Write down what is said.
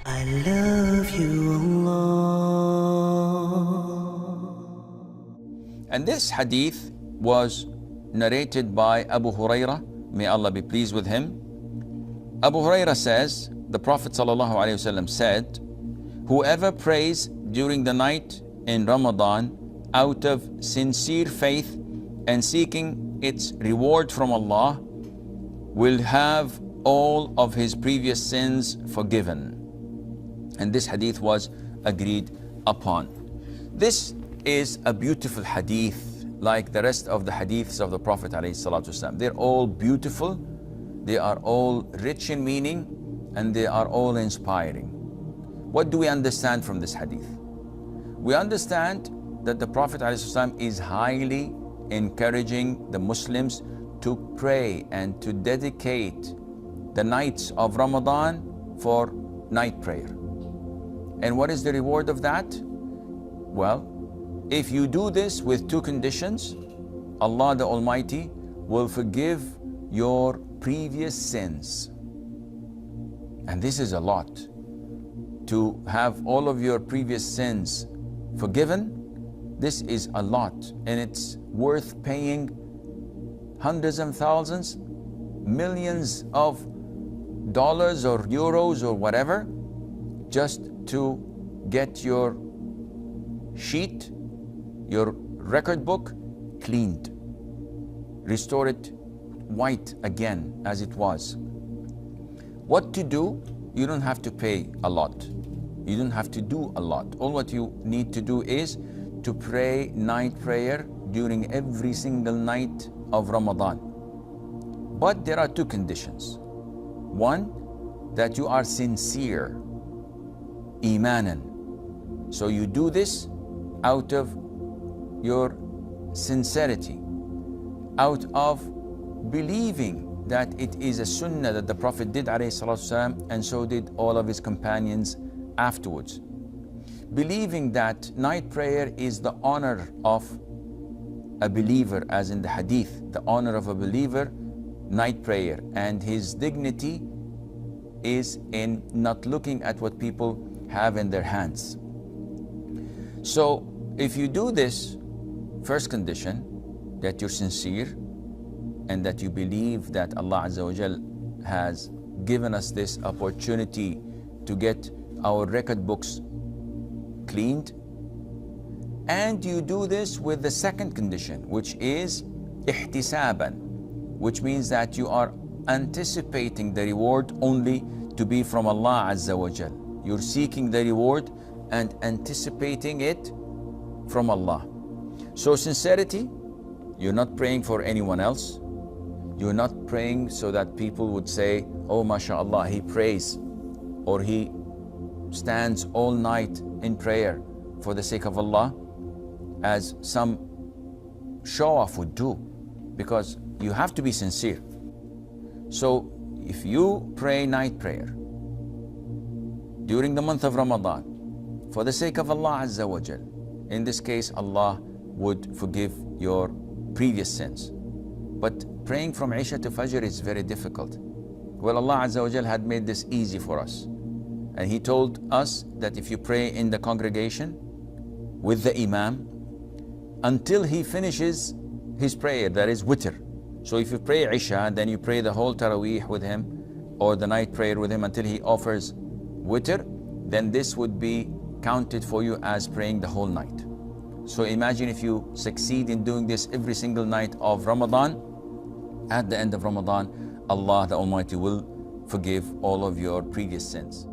I love you, Allah. And this hadith was narrated by Abu Huraira, may Allah be pleased with him. Abu Huraira says, the Prophet ﷺ said, whoever prays during the night in Ramadan out of sincere faith and seeking its reward from Allah will have all of his previous sins forgiven. And this hadith was agreed upon. This is a beautiful hadith, like the rest of the hadiths of the Prophet ﷺ. They're all beautiful, they are all rich in meaning, and they are all inspiring. What do we understand from this hadith? We understand that the Prophet ﷺ is highly encouraging the Muslims to pray and to dedicate the nights of Ramadan for night prayer. And what is the reward of that? Well, if you do this with two conditions, Allah the Almighty will forgive your previous sins. And this is a lot. To have all of your previous sins forgiven, this is a lot, and it's worth paying hundreds of thousands, millions of dollars or euros or whatever, just to get your sheet, your record book cleaned, restore it white again as it was. What to do? You don't have to pay a lot. You don't have to do a lot. All what you need to do is to pray night prayer during every single night of Ramadan. But there are two conditions. One, that you are sincere, imanan. So you do this out of your sincerity, out of believing that it is a sunnah that the Prophet did ﷺ, and so did all of his companions afterwards. Believing that night prayer is the honor of a believer, as in the hadith, the honor of a believer, night prayer, and his dignity is in not looking at what people have in their hands. So if you do this, first condition, that you're sincere and that you believe that Allah Azza wa Jal has given us this opportunity to get our record books cleaned, and you do this with the second condition, which is ihtisaban, which means that you are anticipating the reward only to be from Allah Azza wa Jal. You're seeking the reward and anticipating it from Allah. So sincerity, you're not praying for anyone else. You're not praying so that people would say, oh mashallah, he prays, or he stands all night in prayer for the sake of Allah, as some show-off would do, because you have to be sincere. So if you pray night prayer during the month of Ramadan for the sake of Allah Azza wa Jal, in this case Allah would forgive your previous sins. But praying from Isha to Fajr is very difficult. Well, Allah Azza wa Jal had made this easy for us, and He told us that if you pray in the congregation with the Imam until he finishes his prayer, that is witr. So if you pray Isha, then you pray the whole Taraweeh with him, or the night prayer with him until he offers witr, then this would be counted for you as praying the whole night. So imagine if you succeed in doing this every single night of Ramadan. At the end of Ramadan, Allah the Almighty will forgive all of your previous sins.